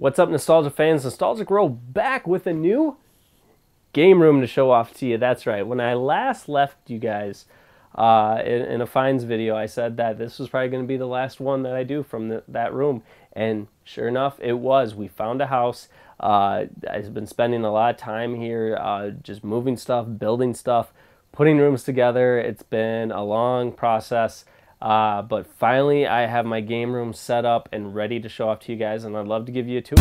What's up, nostalgia fans? Nostalgic Row back with a new game room to show off to you. That's right. When I last left you guys in a finds video, I said that this was probably going to be the last one that I do from that room. And sure enough, it was. We found a house. I've been spending a lot of time here just moving stuff, building stuff, putting rooms together. It's been a long process. But finally, I have my game room set up and ready to show off to you guys, and I'd love to give you a tour.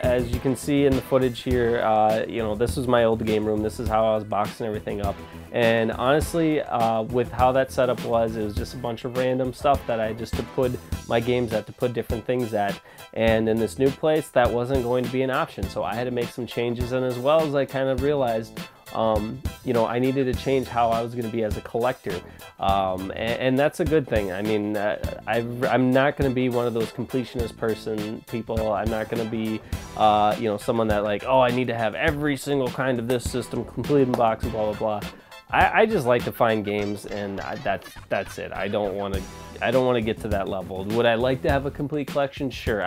As you can see in the footage here, you know, this was my old game room. This is how I was boxing everything up. And honestly, with how that setup was, it was just a bunch of random stuff that I just to put my games at, to put different things at. And in this new place, that wasn't going to be an option. So I had to make some changes, and as well as I kind of realized, you know, I needed to change how I was going to be as a collector, and that's a good thing. I mean, I'm not going to be one of those completionist people. I'm not going to be, you know, someone that like, oh, I need to have every single kind of this system complete in box, blah blah blah. I just like to find games, and that's it. I don't want to get to that level. Would I like to have a complete collection? Sure.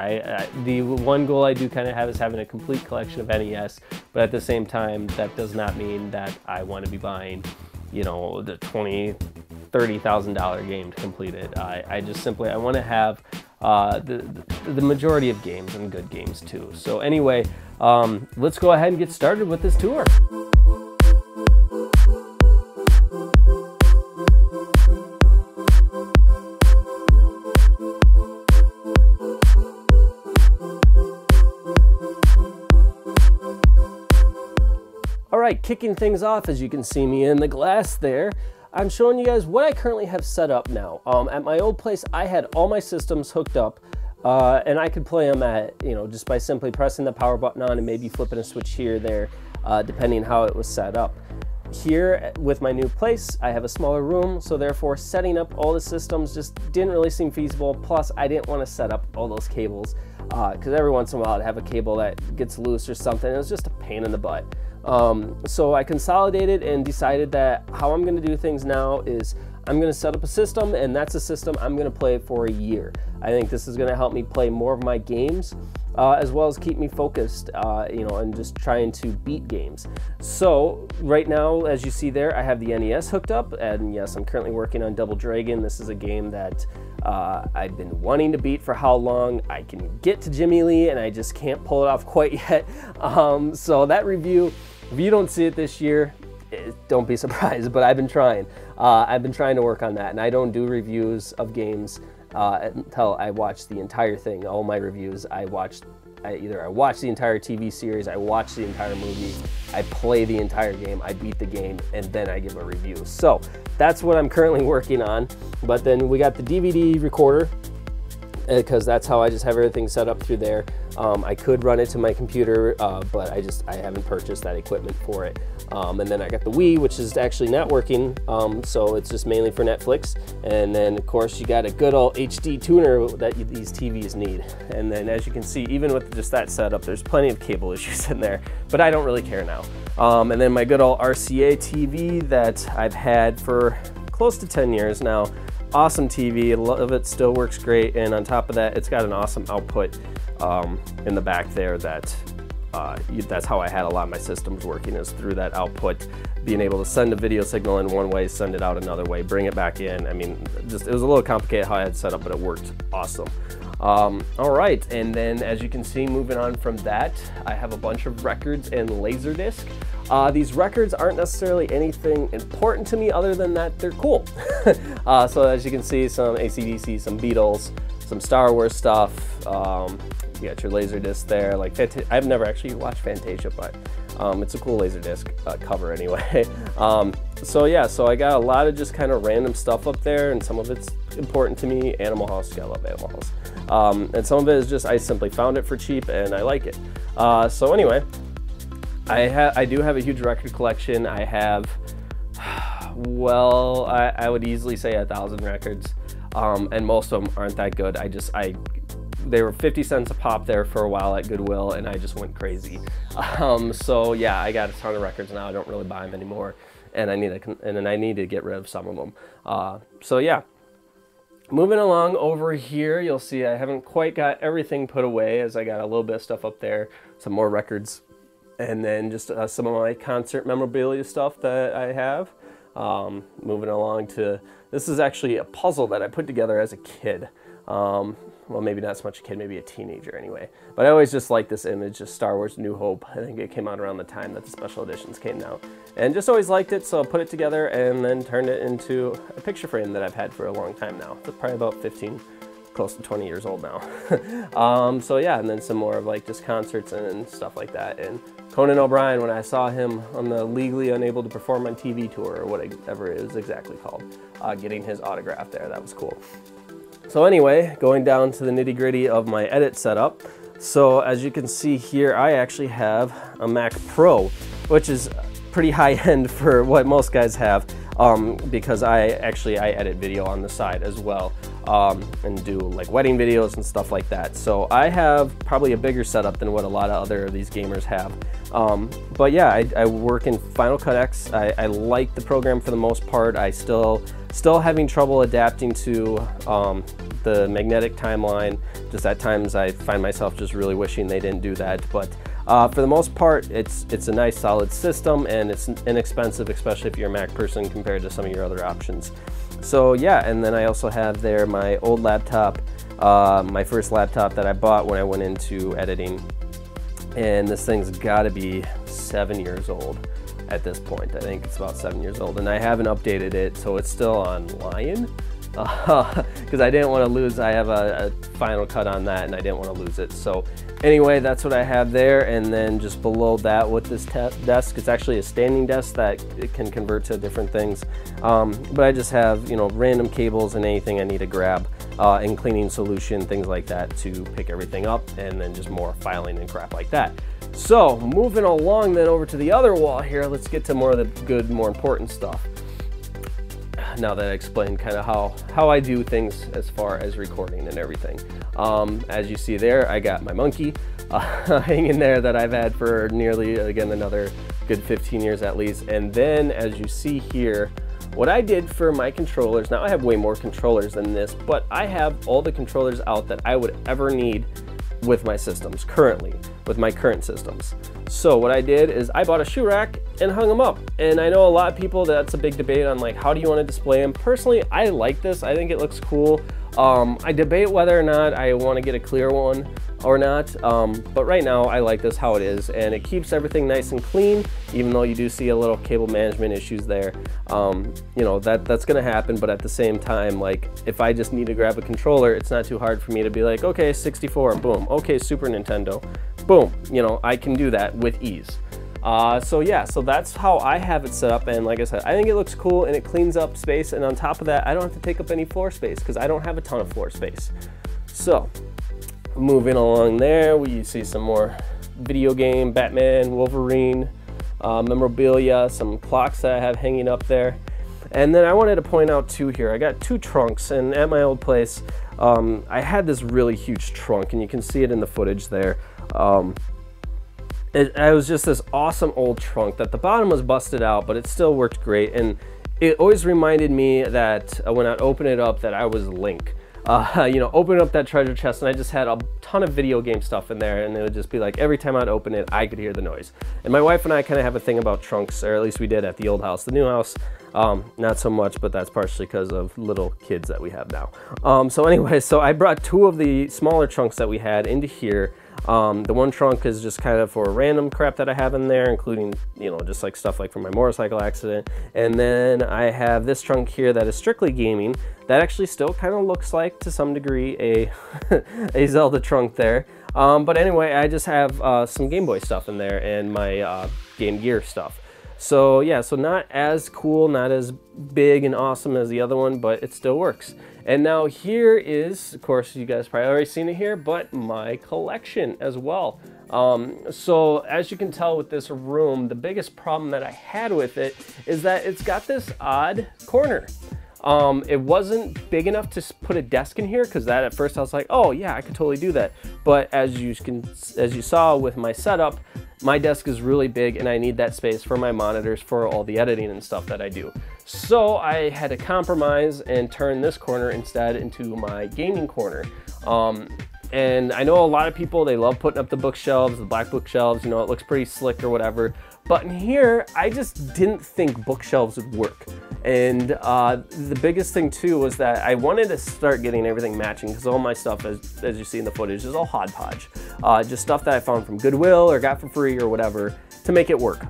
The one goal I do kind of have is having a complete collection of NES, but at the same time, that does not mean that I want to be buying, you know, the $20,000, $30,000 game to complete it. I just simply, I want to have the majority of games, and good games too. So anyway, let's go ahead and get started with this tour. Alright, kicking things off, as you can see me in the glass there, I'm showing you guys what I currently have set up now. At my old place, I had all my systems hooked up, and I could play them at, you know, just by simply pressing the power button on and maybe flipping a switch here or there, depending how it was set up. Here, with my new place, I have a smaller room, so therefore setting up all the systems just didn't really seem feasible. Plus, I didn't want to set up all those cables, because every once in a while I'd have a cable that gets loose or something. It was just a pain in the butt. So I consolidated and decided that how I'm going to do things now is I'm going to set up a system, and that's a system I'm going to play for a year. I think this is going to help me play more of my games, as well as keep me focused, you know, and just trying to beat games. So right now, as you see there, I have the NES hooked up, and yes, I'm currently working on Double Dragon. This is a game that I've been wanting to beat for how long. I can get to Jimmy Lee, and I just can't pull it off quite yet. So that review, if you don't see it this year, don't be surprised, but I've been trying. I've been trying to work on that, and I don't do reviews of games until I watch the entire thing. All my reviews, either I watch the entire TV series, I watch the entire movie, I play the entire game, I beat the game, and then I give a review. So that's what I'm currently working on. But then we got the DVD recorder, because that's how I just have everything set up through there. I could run it to my computer, but I haven't purchased that equipment for it. And then I got the Wii, which is actually not working, so it's just mainly for Netflix. And then of course you got a good old HD tuner that these TVs need. And then as you can see, even with just that setup, there's plenty of cable issues in there, but I don't really care now. And then my good old RCA TV that I've had for close to 10 years now. Awesome TV, a lot of it still works great, and on top of that, it's got an awesome output in the back there that that's how I had a lot of my systems working, is through that output, being able to send a video signal in one way, send it out another way, bring it back in. I mean, just, it was a little complicated how I had set up, but it worked awesome. All right, and then as you can see, moving on from that, I have a bunch of records and LaserDisc. These records aren't necessarily anything important to me other than that they're cool. So as you can see, some AC/DC, some Beatles, some Star Wars stuff, You got your LaserDisc there. Like I've never actually watched Fantasia, but it's a cool LaserDisc cover anyway. So yeah, so I got a lot of just kind of random stuff up there, and some of it's important to me. Animal House, I love Animal House. And some of it is just I simply found it for cheap and I like it. So anyway, I do have a huge record collection. I have, well, I would easily say 1,000 records, and most of them aren't that good. They were 50 cents a pop there for a while at Goodwill, and I just went crazy. So yeah, I got a ton of records now. I don't really buy them anymore, and I need to get rid of some of them. So yeah, moving along over here, you'll see I haven't quite got everything put away, as I got a little bit of stuff up there, some more records, and then just some of my concert memorabilia stuff that I have. Moving along to, this is actually a puzzle that I put together as a kid. Well, maybe not so much a kid, maybe a teenager anyway. But I always just liked this image of Star Wars New Hope. I think it came out around the time that the special editions came out. And just always liked it, so I put it together and then turned it into a picture frame that I've had for a long time now. It's probably about 15, close to 20 years old now. So yeah, and then some more of like just concerts and stuff like that. And Conan O'Brien, when I saw him on the Legally Unable to Perform on TV tour, or whatever it is exactly called, getting his autograph there, that was cool. So anyway, going down to the nitty gritty of my edit setup. So as you can see here, I actually have a Mac Pro, which is pretty high end for what most guys have, because I edit video on the side as well, and do like wedding videos and stuff like that. So I have probably a bigger setup than what a lot of other of these gamers have. But yeah, I work in Final Cut X. I like the program for the most part. I still having trouble adapting to the magnetic timeline. Just at times I find myself just really wishing they didn't do that. But for the most part, it's a nice solid system, and it's inexpensive, especially if you're a Mac person compared to some of your other options. So yeah, and then I also have there my old laptop, my first laptop that I bought when I went into editing. And this thing's gotta be 7 years old at this point. I think it's about 7 years old, and I haven't updated it, so it's still on Lion, because I didn't want to lose. I have a Final Cut on that, and I didn't want to lose it. So anyway, that's what I have there. And then just below that with this desk, it's actually a standing desk that it can convert to different things, but I just have, you know, random cables and anything I need to grab, and cleaning solution, things like that, to pick everything up, and then just more filing and crap like that. So moving along then over to the other wall here, let's get to more of the good, more important stuff. Now that I explained kind of how I do things as far as recording and everything. As you see there, I got my monkey hanging there that I've had for nearly, again, another good 15 years at least. And then as you see here, what I did for my controllers, now I have way more controllers than this, but I have all the controllers out that I would ever need with my systems currently, with my current systems. So what I did is I bought a shoe rack and hung them up. And I know a lot of people, that's a big debate on like, how do you want to display them? Personally, I like this. I think it looks cool. I debate whether or not I want to get a clear one or not, but right now I like this how it is, and it keeps everything nice and clean, even though you do see a little cable management issues there. You know, that's gonna happen, but at the same time, like, if I just need to grab a controller, it's not too hard for me to be like, okay, 64, boom, okay, Super Nintendo, boom, you know, I can do that with ease. So yeah, so that's how I have it set up, and like I said, I think it looks cool and it cleans up space, and on top of that, I don't have to take up any floor space because I don't have a ton of floor space. So moving along there, we see some more video game, Batman, Wolverine, memorabilia, some clocks that I have hanging up there. And then I wanted to point out too here, I got two trunks, and at my old place, I had this really huge trunk, and you can see it in the footage there. It was just this awesome old trunk that the bottom was busted out, but it still worked great. And it always reminded me that when I'd open it up that I was Link. You know, open up that treasure chest, and I just had a ton of video game stuff in there, and it would just be like every time I'd open it, I could hear the noise. And my wife and I kind of have a thing about trunks, or at least we did at the old house. The new house, not so much, but that's partially because of little kids that we have now. So anyway, so I brought two of the smaller trunks that we had into here. The one trunk is just kind of for random crap that I have in there, including, you know, just like stuff like from my motorcycle accident. And then I have this trunk here that is strictly gaming, that actually still kind of looks like, to some degree, a Zelda trunk there. But anyway, I just have some Game Boy stuff in there and my Game Gear stuff. So yeah, so not as cool, not as big and awesome as the other one, but it still works. And now here is, of course, you guys probably already seen it here, but my collection as well. So as you can tell with this room, the biggest problem that I had with it is that it's got this odd corner. It wasn't big enough to put a desk in here, because that at first I was like, oh yeah, I could totally do that. But as you saw with my setup, my desk is really big and I need that space for my monitors for all the editing and stuff that I do. So I had to compromise and turn this corner instead into my gaming corner. And I know a lot of people, they love putting up the bookshelves, the black bookshelves, you know, it looks pretty slick or whatever. But in here, I just didn't think bookshelves would work. And the biggest thing too was that I wanted to start getting everything matching, because all my stuff, as you see in the footage, is all hodgepodge. Just stuff that I found from Goodwill or got for free or whatever to make it work.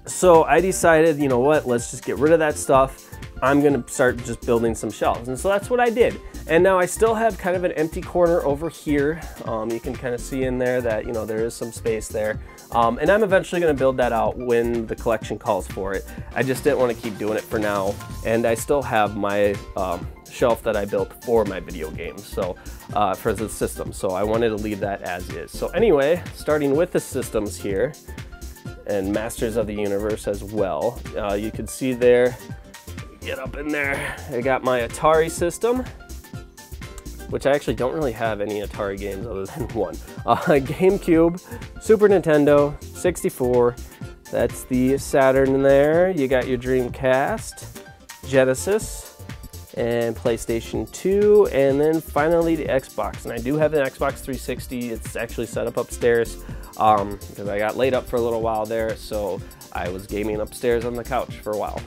So I decided, you know what, let's just get rid of that stuff. I'm gonna start just building some shelves. And so that's what I did. And now I still have kind of an empty corner over here. You can kind of see in there that, you know, there is some space there. And I'm eventually gonna build that out when the collection calls for it. I just didn't want to keep doing it for now. And I still have my shelf that I built for my video games, so for the system. So I wanted to leave that as is. So anyway, starting with the systems here, and Masters of the Universe as well. You can see there, get up in there, I got my Atari system, which I actually don't really have any Atari games other than one. Gamecube, Super Nintendo, 64, that's the Saturn there. You got your Dreamcast, Genesis, and PlayStation 2, and then finally the Xbox. And I do have an Xbox 360, it's actually set up upstairs, because I got laid up for a little while there, so I was gaming upstairs on the couch for a while.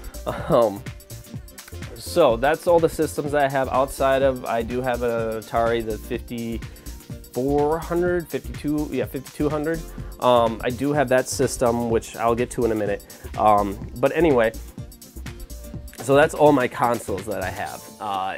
So that's all the systems I have outside of, I do have an Atari, the 5400, 5200. I do have that system, which I'll get to in a minute. But anyway, so that's all my consoles that I have.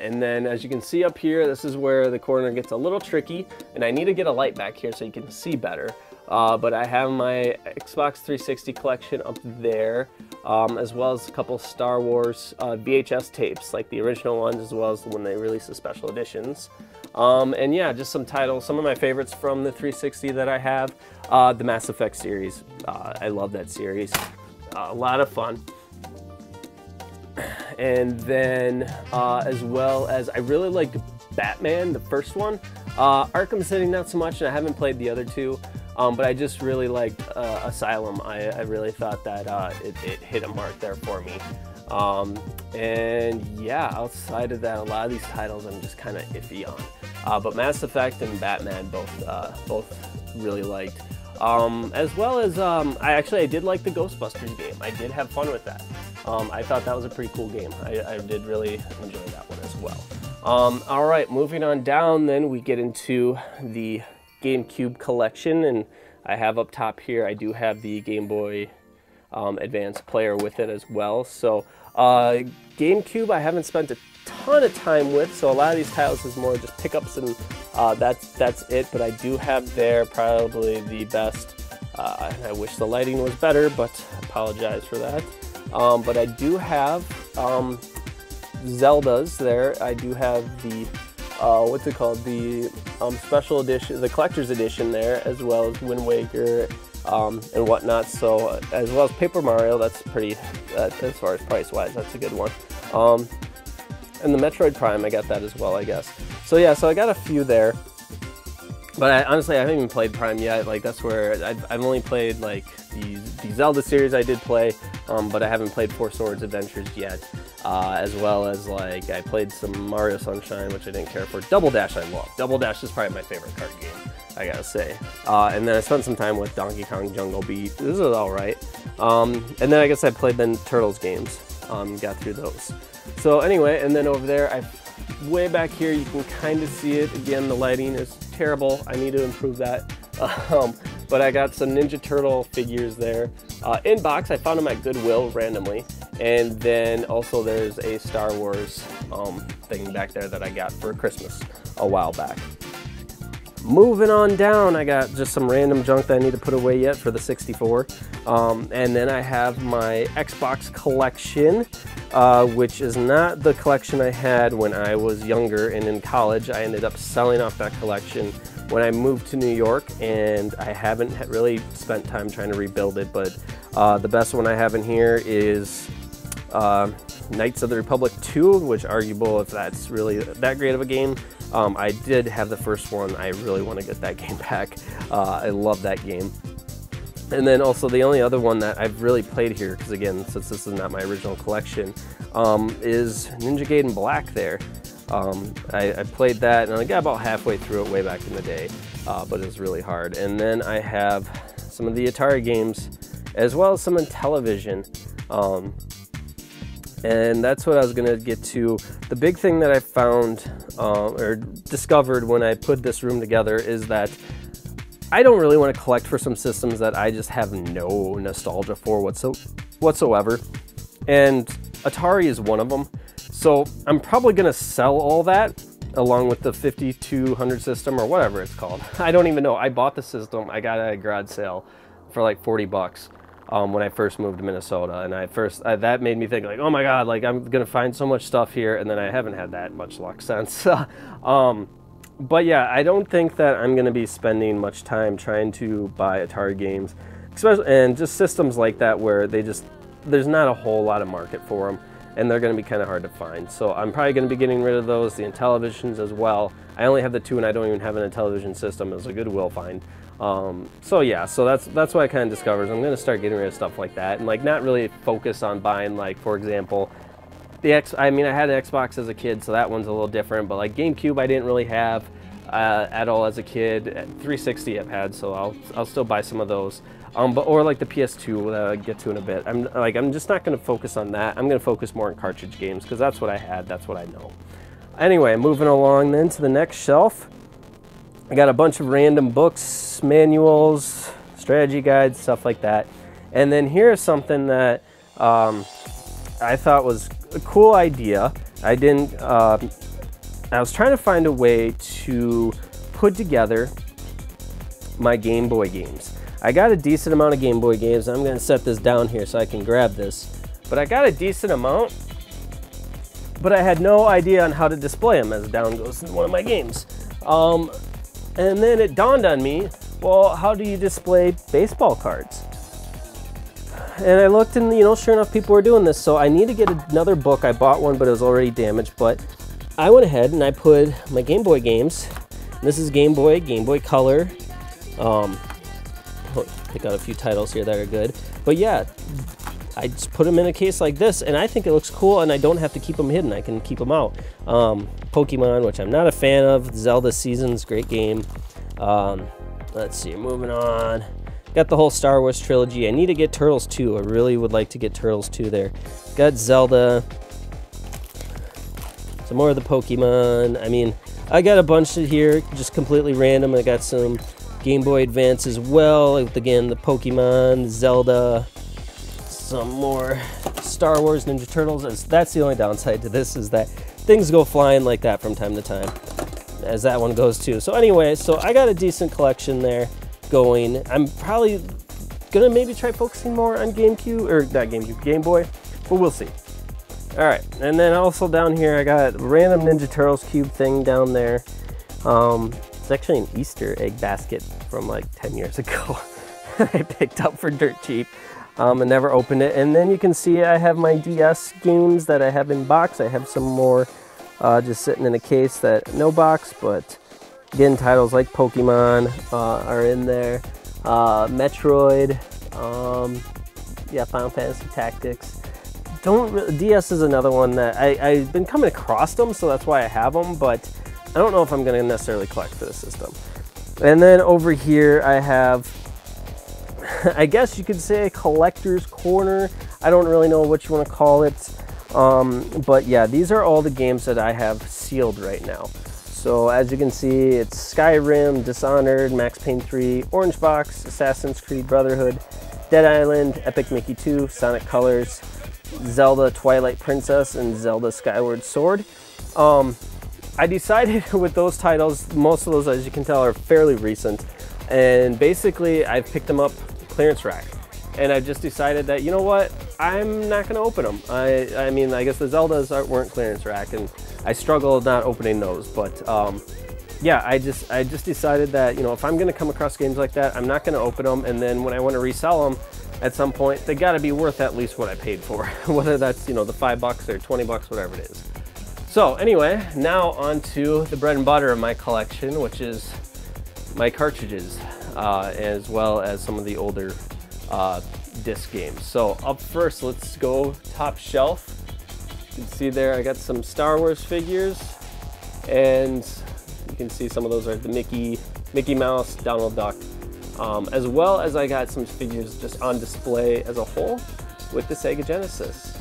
And then as you can see up here, this is where the corner gets a little tricky, and I need to get a light back here so you can see better. But I have my Xbox 360 collection up there, as well as a couple Star Wars VHS tapes, like the original ones, as well as when they released the special editions. And yeah, just some titles, some of my favorites from the 360 that I have. The Mass Effect series, I love that series, a lot of fun. And then as well as, I really like Batman, the first one. Arkham City not so much, and I haven't played the other two. But I just really liked Asylum. I really thought that it hit a mark there for me. And yeah, outside of that, a lot of these titles I'm just kind of iffy on. But Mass Effect and Batman both really liked. As well as, I did like the Ghostbusters game. I did have fun with that. I thought that was a pretty cool game. I did really enjoy that one as well. All right, moving on down, then we get into the Gamecube collection, and I have up top here, I do have the Game Boy Advance player with it as well. So Gamecube I haven't spent a ton of time with, so a lot of these titles is more just pickups, and that's it. But I do have there probably the best, and I wish the lighting was better, but I apologize for that. But I do have Zeldas there. I do have the what's it called, the special edition, the collector's edition there, as well as Wind Waker and whatnot. So as well as Paper Mario, that's pretty, as far as price wise, that's a good one. And the Metroid Prime, I got that as well, I guess. So yeah, so I got a few there, but honestly I haven't even played Prime yet. Like, that's where I've only played like the Zelda series I did play, but I haven't played Four Swords Adventures yet. As well as, like, I played some Mario Sunshine, which I didn't care for. Double Dash I love. Double Dash is probably my favorite card game, I gotta say. And then I spent some time with Donkey Kong Jungle Beat. This is alright. And then I guess I played the Turtles games. Got through those. So anyway, and then over there, way back here, you can kind of see it. Again, the lighting is terrible. I need to improve that. But I got some Ninja Turtle figures there. In box, I found them at Goodwill randomly. And then also there's a Star Wars thing back there that I got for Christmas a while back. Moving on down, I got just some random junk that I need to put away yet for the 64. And then I have my Xbox collection, which is not the collection I had when I was younger and in college. I ended up selling off that collection when I moved to New York, and I haven't really spent time trying to rebuild it, but the best one I have in here is Knights of the Republic 2, which arguable if that's really that great of a game. I did have the first one. I really want to get that game back. I love that game. And then also the only other one that I've really played here, because again, since this is not my original collection, is Ninja Gaiden Black there. I played that and I got about halfway through it way back in the day, but it was really hard. And then I have some of the Atari games as well as some on television. And that's what I was going to get to. The big thing that I found or discovered when I put this room together is that I don't really want to collect for some systems that I just have no nostalgia for whatsoever. And Atari is one of them. So I'm probably going to sell all that along with the 5200 system or whatever it's called. I don't even know. I bought the system. I got it at a garage sale for like 40 bucks. When I first moved to Minnesota, and that made me think like, oh my god, like I'm gonna find so much stuff here, and then I haven't had that much luck since. But yeah, I don't think that I'm gonna be spending much time trying to buy Atari games, especially and just systems like that where there's not a whole lot of market for them, and they're gonna be kind of hard to find. So I'm probably gonna be getting rid of those, the Intellivisions as well. I only have the 2, and I don't even have an Intellivision system. It was a Goodwill find. So yeah, so that's what I kind of discovered. I'm going to start getting rid of stuff like that and like not really focus on buying, like, for example, I mean, I had an Xbox as a kid, so that one's a little different, but like Gamecube I didn't really have at all as a kid. 360 I've had, so I'll still buy some of those. Or like the PS2 that I'll get to in a bit. I'm just not going to focus on that. I'm going to focus more on cartridge games because that's what I had, that's what I know. Anyway, moving along then to the next shelf. I got a bunch of random books, manuals, strategy guides, stuff like that. And then here's something that I thought was a cool idea. I was trying to find a way to put together my Game Boy games. I got a decent amount of Game Boy games. I'm going to set this down here so I can grab this. But I got a decent amount, but I had no idea on how to display them as down goes in one of my games. And then it dawned on me, well, how do you display baseball cards? And I looked and, you know, sure enough, people were doing this. So I need to get another book. I bought one, but it was already damaged. But I went ahead and I put my Game Boy games. This is Game Boy Color. Pick out a few titles here that are good. But yeah, I just put them in a case like this, and I think it looks cool, and I don't have to keep them hidden. I can keep them out. Pokemon, which I'm not a fan of. Zelda Seasons, great game. Let's see, moving on. Got the whole Star Wars trilogy. I need to get Turtles 2. I really would like to get Turtles 2 there. Got Zelda. Some more of the Pokemon. I mean, I got a bunch of here, just completely random. I got some Game Boy Advance as well. Again, the Pokemon, Zelda. Some more Star Wars Ninja Turtles. That's the only downside to this, is that things go flying like that from time to time, as that one goes too. So anyway, so I got a decent collection there going. I'm probably gonna maybe try focusing more on GameCube, or not GameCube, Game Boy, but we'll see. All right, and then also down here I got a random Ninja Turtles cube thing down there. It's actually an Easter egg basket from like 10 years ago. I picked up for dirt cheap. And never opened it. And then you can see I have my DS games that I have in box. I have some more just sitting in a case that no box, but again, titles like Pokemon are in there. Metroid, yeah, Final Fantasy Tactics. DS is another one that I've been coming across them, so that's why I have them, but I don't know if I'm going to necessarily collect for the system. And then over here I have, I guess you could say, a collector's corner. I don't really know what you want to call it. But yeah, these are all the games that I have sealed right now. So as you can see, it's Skyrim, Dishonored, Max Payne 3, Orange Box, Assassin's Creed Brotherhood, Dead Island, Epic Mickey 2, Sonic Colors, Zelda Twilight Princess, and Zelda Skyward Sword. I decided with those titles, most of those, as you can tell, are fairly recent, and basically I've picked them up clearance rack, and I just decided that, you know what, I'm not going to open them. I mean, I guess the Zeldas weren't clearance rack, and I struggled not opening those, but yeah, I just decided that, you know, if I'm going to come across games like that, I'm not going to open them, and then when I want to resell them at some point, they got to be worth at least what I paid for, whether that's, you know, the $5 or 20 bucks, whatever it is. So anyway, now on to the bread and butter of my collection, which is my cartridges, as well as some of the older disc games. So up first, let's go top shelf. You can see there I got some Star Wars figures, and you can see some of those are the Mickey Mouse, Donald Duck, as well as I got some figures just on display as a whole with the Sega Genesis.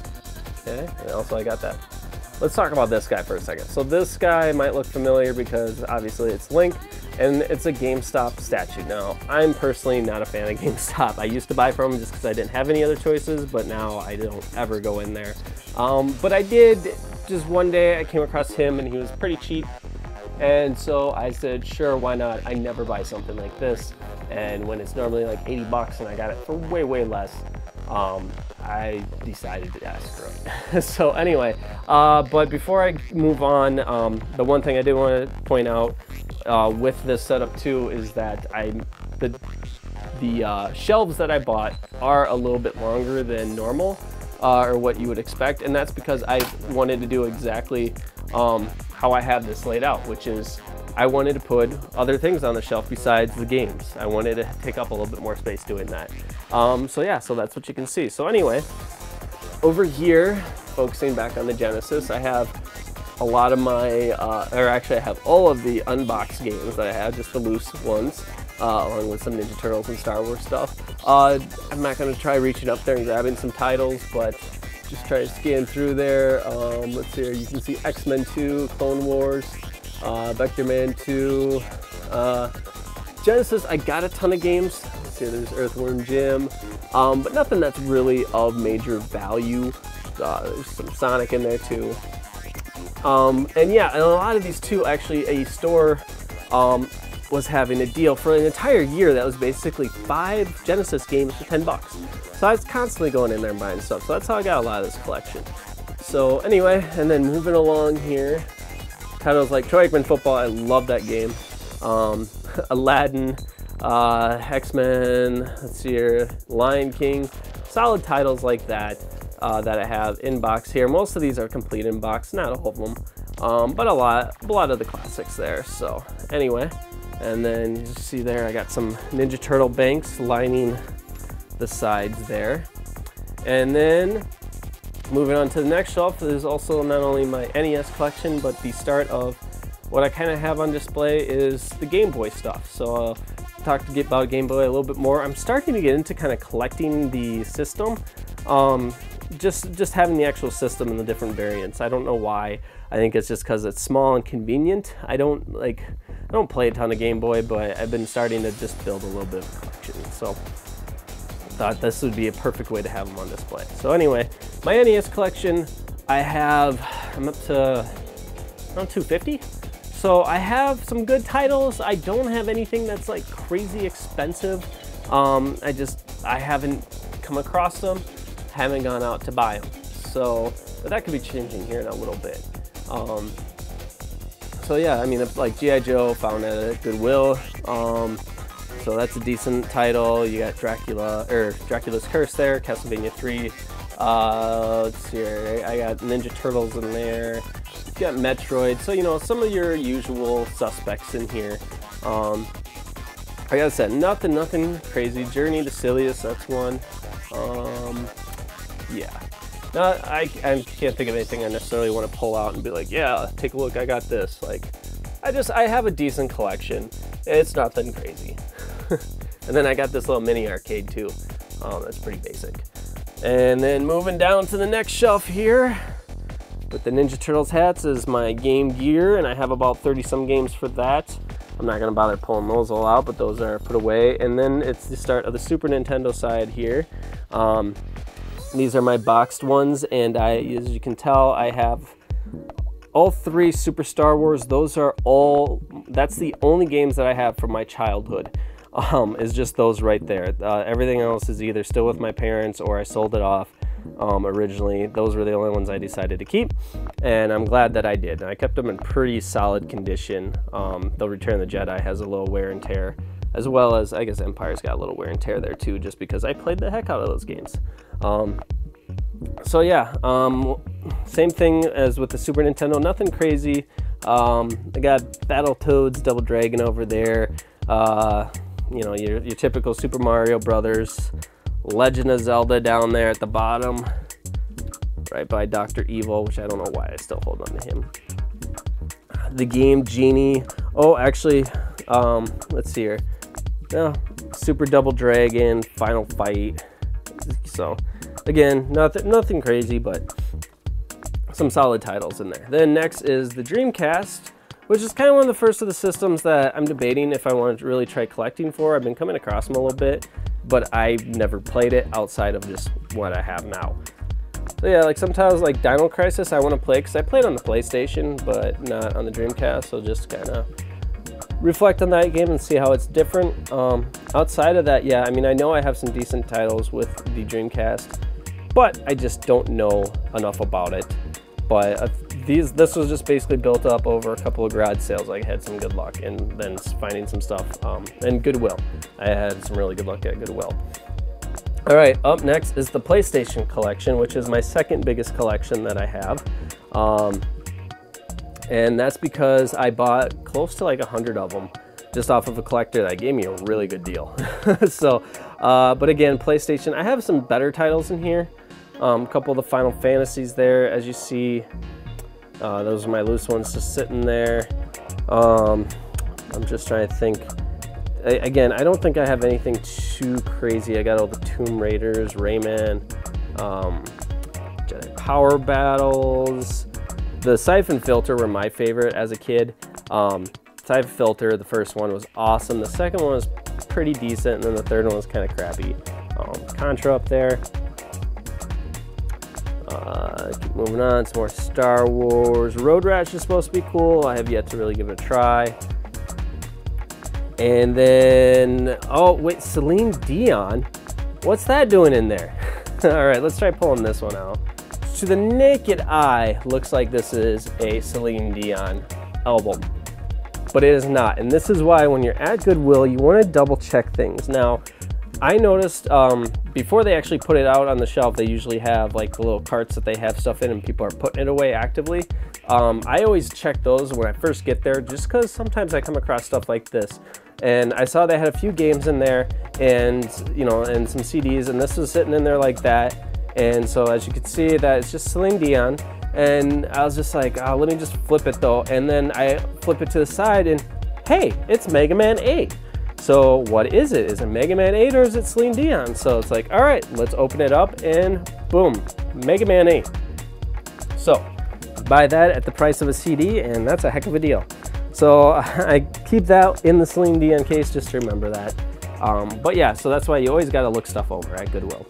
Okay, and also I got that. Let's talk about this guy for a second. So this guy might look familiar because obviously it's Link, and it's a GameStop statue. Now, I'm personally not a fan of GameStop. I used to buy from them just because I didn't have any other choices, but now I don't ever go in there. But I did, just one day I came across him and he was pretty cheap. And so I said, sure, why not? I never buy something like this. And when it's normally like 80 bucks and I got it for way, way less, I decided to ask for it. So anyway, but before I move on, the one thing I did want to point out with this setup too is that the shelves that I bought are a little bit longer than normal, or what you would expect, and that's because I wanted to do exactly how I have this laid out, which is I wanted to put other things on the shelf besides the games. I wanted to take up a little bit more space doing that. So yeah, so that's what you can see. So anyway, over here, focusing back on the Genesis, I have a lot of my, or actually I have all of the unboxed games that I have, just the loose ones, along with some Ninja Turtles and Star Wars stuff. I'm not going to try reaching up there and grabbing some titles, but just try to scan through there. Let's see here, you can see X-Men 2, Clone Wars, Vector Man 2, Genesis. I got a ton of games. Let's see, there's Earthworm Jim, but nothing that's really of major value. There's some Sonic in there too. And yeah, and a lot of these too, actually a store was having a deal for an entire year that was basically 5 Genesis games for 10 bucks. So I was constantly going in there and buying stuff. So that's how I got a lot of this collection. So anyway, and then moving along here, titles like Troy Aikman Football, I love that game. Aladdin, X-Men, let's see here, Lion King, solid titles like that that I have in box here. Most of these are complete in box, not all of them, but a lot of the classics there. So anyway, and then you see there I got some Ninja Turtle banks lining the sides there. And then moving on to the next shelf, there's also not only my NES collection, but the start of what I kind of have on display is the Game Boy stuff. So I'll talk about Game Boy a little bit more. I'm starting to get into kind of collecting the system, just having the actual system and the different variants. I don't know why. I think it's just because it's small and convenient. I don't play a ton of Game Boy, but I've been starting to just build a little bit of a collection. So thought this would be a perfect way to have them on display. So anyway, my NES collection, I'm up to around 250. So I have some good titles. I don't have anything that's like crazy expensive. I haven't come across them, haven't gone out to buy them. So, but that could be changing here in a little bit. So yeah, I mean, like G.I. Joe, found at Goodwill. So that's a decent title. You got Dracula's Curse there, Castlevania 3. Let's see here, I got Ninja Turtles in there. You got Metroid. So, you know, some of your usual suspects in here. Like I said, nothing crazy. Journey to Silius, that's one. Yeah. Now, I can't think of anything I necessarily want to pull out and be like, yeah, take a look, I got this. Like, I have a decent collection. It's nothing crazy. And then I got this little mini arcade too. That's pretty basic. And then moving down to the next shelf here with the Ninja Turtles hats is my Game Gear, and I have about 30 some games for that. I'm not gonna bother pulling those all out, but those are put away. And then it's the start of the Super Nintendo side here. These are my boxed ones, and as you can tell, I have all 3 Super Star Wars, those are all, that's the only games that I have from my childhood, is just those right there. Everything else is either still with my parents or I sold it off originally. Those were the only ones I decided to keep, and I'm glad that I did. And I kept them in pretty solid condition. Though Return of the Jedi has a little wear and tear, as well as, I guess, Empire's got a little wear and tear there too, just because I played the heck out of those games. So yeah, same thing as with the Super Nintendo, nothing crazy. I got Battletoads, Double Dragon over there, you know, your typical Super Mario Brothers, Legend of Zelda down there at the bottom, right by Dr. Evil, which I don't know why I still hold on to him. The Game Genie. Oh, actually, let's see here. Yeah, Super Double Dragon, Final Fight. So, again, nothing crazy, but some solid titles in there. Then next is the Dreamcast, which is kind of one of the first of the systems that I'm debating if I want to really try collecting for. I've been coming across them a little bit, but I never played it outside of just what I have now. So yeah, like sometimes like Dino Crisis I want to play because I played on the PlayStation, but not on the Dreamcast, so just kind of reflect on that game and see how it's different. Outside of that, yeah, I mean, I know I have some decent titles with the Dreamcast, but I just don't know enough about it. But this was just basically built up over a couple of garage sales. I had some good luck, and then finding some stuff, and Goodwill. I had some really good luck at Goodwill. All right, up next is the PlayStation Collection, which is my second biggest collection that I have. And that's because I bought close to like 100 of them just off of a collector that gave me a really good deal. So, but again, PlayStation, I have some better titles in here. A couple of the Final Fantasies there, as you see. Those are my loose ones just sitting there. I'm just trying to think. Again, I don't think I have anything too crazy. I got all the Tomb Raiders, Rayman, Jedi Power Battles. The Siphon Filter were my favorite as a kid. Siphon Filter, the first one was awesome. The second one was pretty decent, and then the third one was kind of crappy. Contra up there. Keep moving on, some more Star Wars. Road Rash is supposed to be cool. I have yet to really give it a try. And then, oh wait, Celine Dion. What's that doing in there? All right, let's try pulling this one out. To the naked eye, looks like this is a Celine Dion album, but it is not. And this is why when you're at Goodwill, you want to double check things. Now, I noticed before they actually put it out on the shelf, they usually have like the little carts that they have stuff in and people are putting it away actively. I always check those when I first get there, just because sometimes I come across stuff like this. And I saw they had a few games in there, and you know, and some CDs, and this was sitting in there like that. And so as you can see, that it's just Celine Dion, and I was just like, oh, let me just flip it though. And then I flip it to the side, and hey, it's Mega Man 8. So what is it? Is it Mega Man 8 or is it Celine Dion? So it's like, all right, let's open it up, and boom, Mega Man 8. So buy that at the price of a CD, and that's a heck of a deal. So I keep that in the Celine Dion case just to remember that. But yeah, so that's why you always got to look stuff over at Goodwill.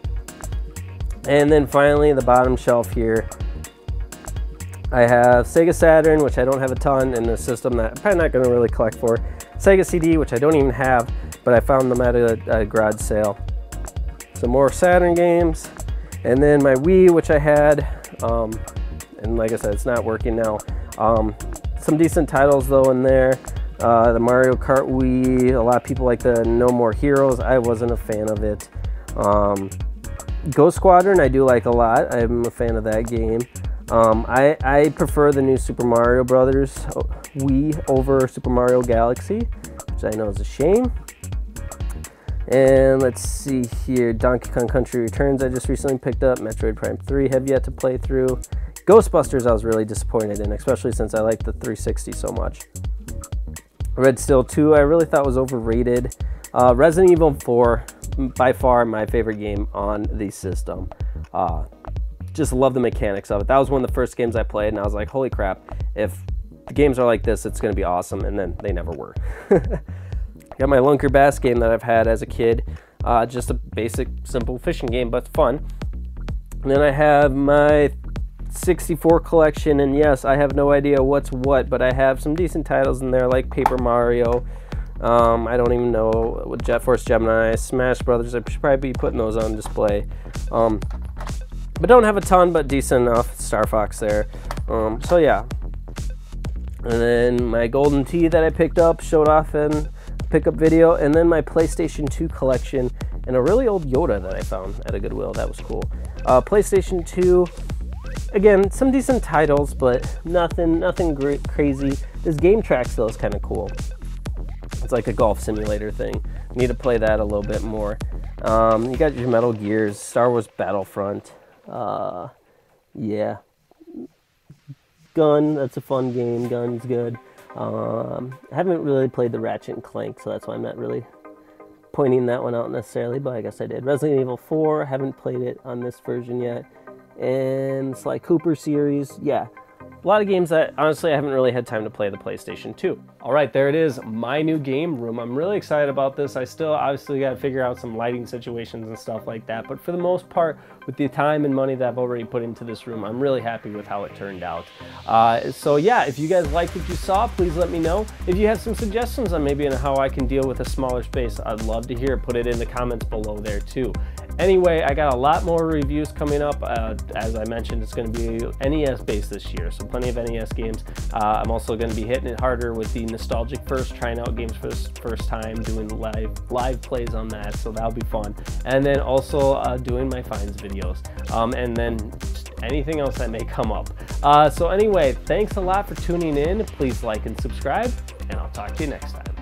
And then finally, the bottom shelf here, I have Sega Saturn, which I don't have a ton, in the system that I'm probably not going to really collect for. Sega CD, which I don't even have, but I found them at a garage sale. Some more Saturn games. And then my Wii, which I had, and like I said, it's not working now. Some decent titles though in there. The Mario Kart Wii, a lot of people like the No More Heroes. I wasn't a fan of it. Ghost Squadron I do like a lot. I'm a fan of that game. I prefer the new Super Mario Brothers Wii over Super Mario Galaxy, which I know is a shame. And let's see here, Donkey Kong Country Returns I just recently picked up. Metroid Prime 3 have yet to play through. Ghostbusters I was really disappointed in, especially since I like the 360 so much. Red Steel 2 I really thought was overrated. Resident Evil 4, by far my favorite game on the system. Just love the mechanics of it. That was one of the first games I played, and I was like, holy crap, if the games are like this, it's going to be awesome, and then they never were. Got my Lunker Bass game that I've had as a kid. Just a basic, simple fishing game, but fun. And then I have my 64 collection, and yes, I have no idea what's what, but I have some decent titles in there like Paper Mario. I don't even know what Jet Force Gemini, Smash Brothers. I should probably be putting those on display. But don't have a ton, but decent enough. Star Fox there. So yeah. And then my golden tee that I picked up, showed off in a pickup video, and then my PlayStation 2 collection and a really old Yoda that I found at a Goodwill. That was cool. PlayStation 2, again, some decent titles, but nothing great, crazy. This Game Tracks though is kind of cool. It's like a golf simulator thing. Need to play that a little bit more. You got your Metal Gears, Star Wars Battlefront. Yeah. Gun, that's a fun game. Gun's good. I haven't really played the Ratchet and Clank, so that's why I'm not really pointing that one out necessarily, but I guess I did. Resident Evil 4, haven't played it on this version yet. And Sly Cooper series, yeah. A lot of games that, honestly, I haven't really had time to play the PlayStation 2. All right, there it is, my new game room. I'm really excited about this. I still obviously got to figure out some lighting situations and stuff like that, but for the most part, with the time and money that I've already put into this room, I'm really happy with how it turned out. So yeah, if you guys liked what you saw, please let me know. If you have some suggestions on maybe on how I can deal with a smaller space, I'd love to hear it. Put it in the comments below there too. Anyway, I got a lot more reviews coming up. As I mentioned, it's going to be NES based this year, so plenty of NES games. I'm also going to be hitting it harder with the Nostalgic First, trying out games for the first time, doing live plays on that, so that'll be fun. And then also doing my finds videos, and then just anything else that may come up. So anyway, thanks a lot for tuning in. Please like and subscribe, and I'll talk to you next time.